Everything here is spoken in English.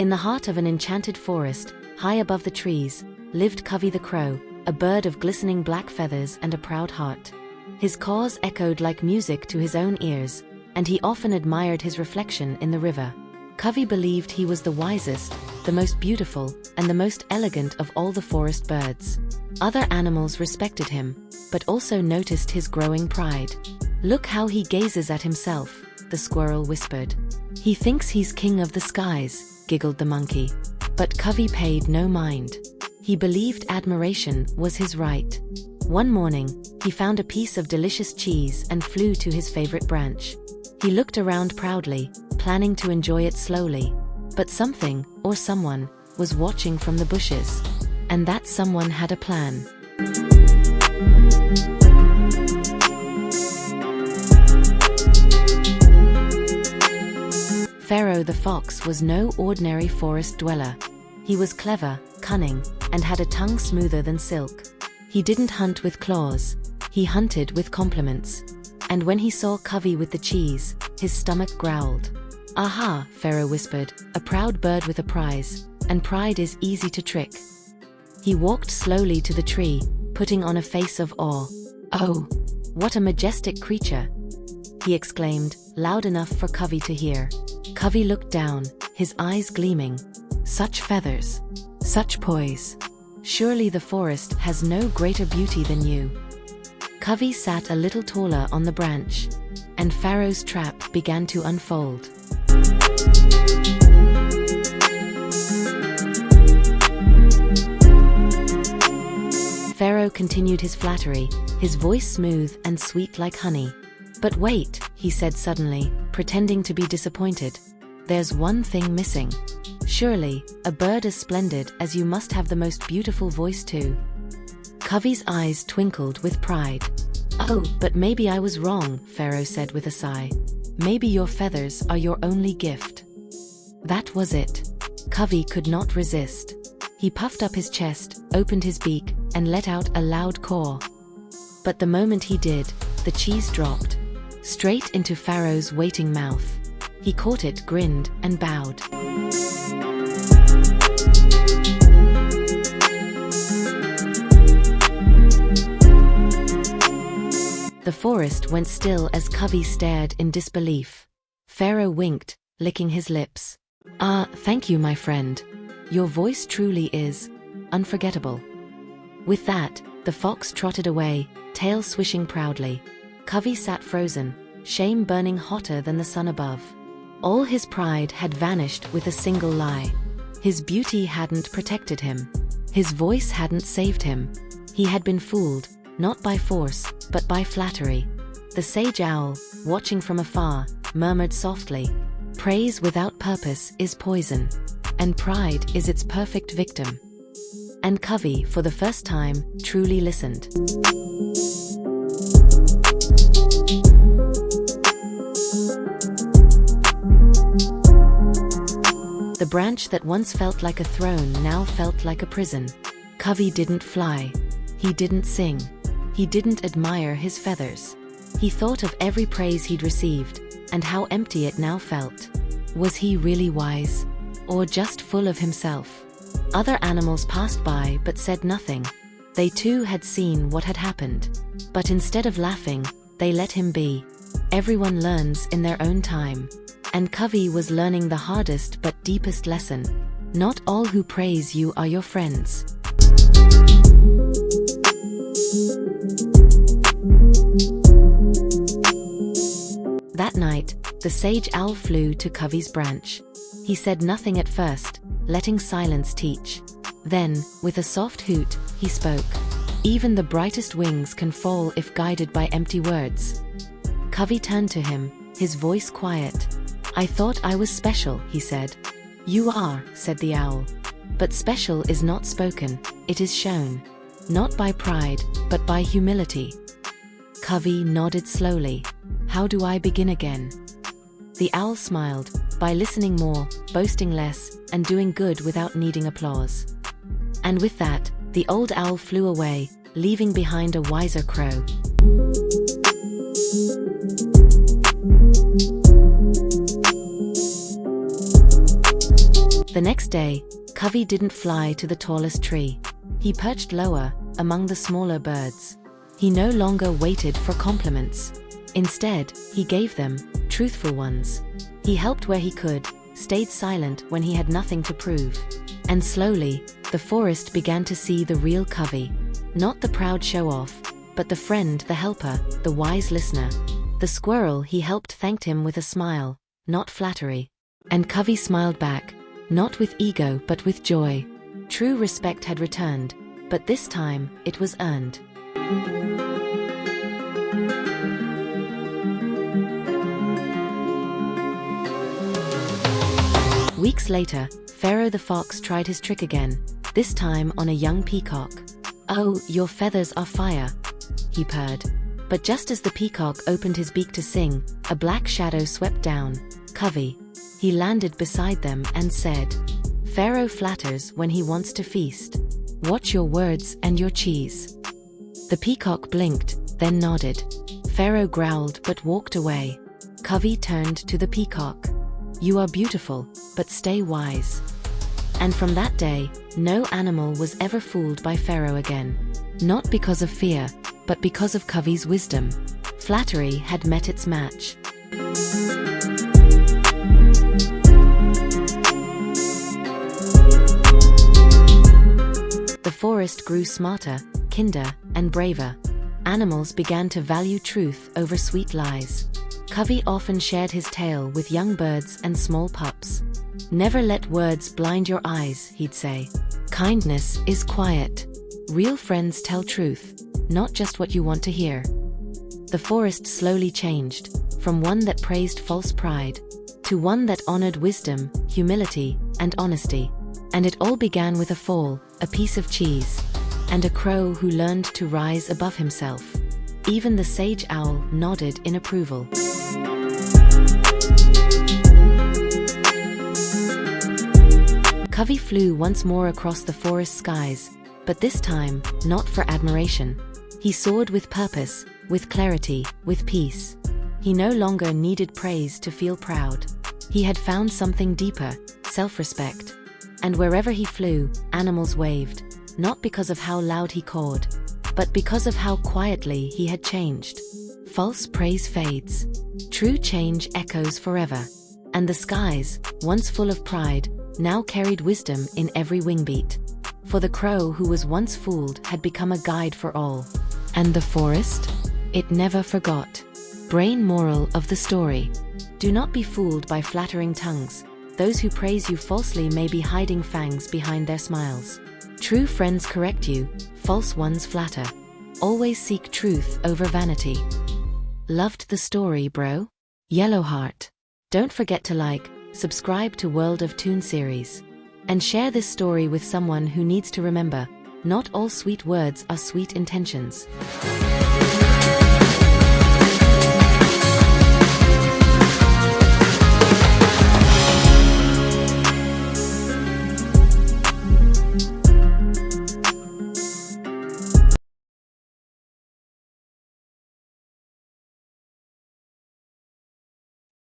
In the heart of an enchanted forest, high above the trees, lived Covey the Crow, a bird of glistening black feathers and a proud heart. His caws echoed like music to his own ears, and he often admired his reflection in the river. Covey believed he was the wisest, the most beautiful, and the most elegant of all the forest birds. Other animals respected him, but also noticed his growing pride. "Look how he gazes at himself," the squirrel whispered. "He thinks he's king of the skies," giggled the monkey. But Covey paid no mind. He believed admiration was his right. One morning, he found a piece of delicious cheese and flew to his favorite branch. He looked around proudly, planning to enjoy it slowly. But something, or someone, was watching from the bushes. And that someone had a plan. Pharaoh the fox was no ordinary forest dweller. He was clever, cunning, and had a tongue smoother than silk. He didn't hunt with claws. He hunted with compliments. And when he saw Covey with the cheese, his stomach growled. "Aha," Pharaoh whispered, "a proud bird with a prize, and pride is easy to trick." He walked slowly to the tree, putting on a face of awe. "Oh, what a majestic creature!" he exclaimed, loud enough for Covey to hear. Covey looked down, his eyes gleaming. "Such feathers! Such poise! Surely the forest has no greater beauty than you." Covey sat a little taller on the branch, and Pharaoh's trap began to unfold. Pharaoh continued his flattery, his voice smooth and sweet like honey. "But wait," he said suddenly, pretending to be disappointed. "There's one thing missing. Surely, a bird as splendid as you must have the most beautiful voice too." Covey's eyes twinkled with pride. "Oh, but maybe I was wrong," Pharaoh said with a sigh. "Maybe your feathers are your only gift." That was it. Covey could not resist. He puffed up his chest, opened his beak, and let out a loud caw. But the moment he did, the cheese dropped straight into Pharaoh's waiting mouth. He caught it, grinned, and bowed. The forest went still as Covey stared in disbelief. Pharaoh winked, licking his lips. "Ah, thank you, my friend. Your voice truly is unforgettable." With that, the fox trotted away, tail swishing proudly. Covey sat frozen, shame burning hotter than the sun above. All his pride had vanished with a single lie. His beauty hadn't protected him. His voice hadn't saved him. He had been fooled, not by force, but by flattery. The sage owl, watching from afar, murmured softly, "Praise without purpose is poison, and pride is its perfect victim." And Covey, for the first time, truly listened. The branch that once felt like a throne now felt like a prison. Covey didn't fly. He didn't sing. He didn't admire his feathers. He thought of every praise he'd received, and how empty it now felt. Was he really wise? Or just full of himself? Other animals passed by but said nothing. They too had seen what had happened. But instead of laughing, they let him be. Everyone learns in their own time. And Covey was learning the hardest but deepest lesson. Not all who praise you are your friends. That night, the sage owl flew to Covey's branch. He said nothing at first, letting silence teach. Then, with a soft hoot, he spoke. "Even the brightest wings can fall if guided by empty words." Covey turned to him, his voice quiet. "I thought I was special," he said. "You are," said the owl. "But special is not spoken, it is shown. Not by pride, but by humility." Covey nodded slowly. "How do I begin again?" The owl smiled, "By listening more, boasting less, and doing good without needing applause." And with that, the old owl flew away, leaving behind a wiser crow. The next day, Covey didn't fly to the tallest tree. He perched lower, among the smaller birds. He no longer waited for compliments. Instead, he gave them, truthful ones. He helped where he could, stayed silent when he had nothing to prove. And slowly, the forest began to see the real Covey. Not the proud show-off, but the friend, the helper, the wise listener. The squirrel he helped thanked him with a smile, not flattery. And Covey smiled back, not with ego but with joy. True respect had returned, but this time, it was earned. Weeks later, Pharaoh the fox tried his trick again, this time on a young peacock. "Oh, your feathers are fire," he purred. But just as the peacock opened his beak to sing, a black shadow swept down. Covey. He landed beside them and said, "Pharaoh flatters when he wants to feast. Watch your words and your cheese." The peacock blinked, then nodded. Pharaoh growled but walked away. Covey turned to the peacock. "You are beautiful, but stay wise." And from that day, no animal was ever fooled by Pharaoh again. Not because of fear, but because of Covey's wisdom. Flattery had met its match. The forest grew smarter, kinder, and braver. Animals began to value truth over sweet lies. Covey often shared his tale with young birds and small pups. "Never let words blind your eyes," he'd say. "Kindness is quiet. Real friends tell truth, not just what you want to hear." The forest slowly changed, from one that praised false pride, to one that honored wisdom, humility, and honesty. And it all began with a fall, a piece of cheese, and a crow who learned to rise above himself. Even the sage owl nodded in approval. Covey flew once more across the forest skies, but this time, not for admiration. He soared with purpose, with clarity, with peace. He no longer needed praise to feel proud. He had found something deeper, self-respect. And wherever he flew, animals waved, not because of how loud he cawed, but because of how quietly he had changed. False praise fades. True change echoes forever. And the skies, once full of pride, now carried wisdom in every wingbeat. For the crow who was once fooled had become a guide for all. And the forest? It never forgot. Brain moral of the story: do not be fooled by flattering tongues. Those who praise you falsely may be hiding fangs behind their smiles. True friends correct you, false ones flatter. Always seek truth over vanity. Loved the story, bro? Yellow heart. Don't forget to like, subscribe to World of ToonSeries. And share this story with someone who needs to remember, not all sweet words are sweet intentions.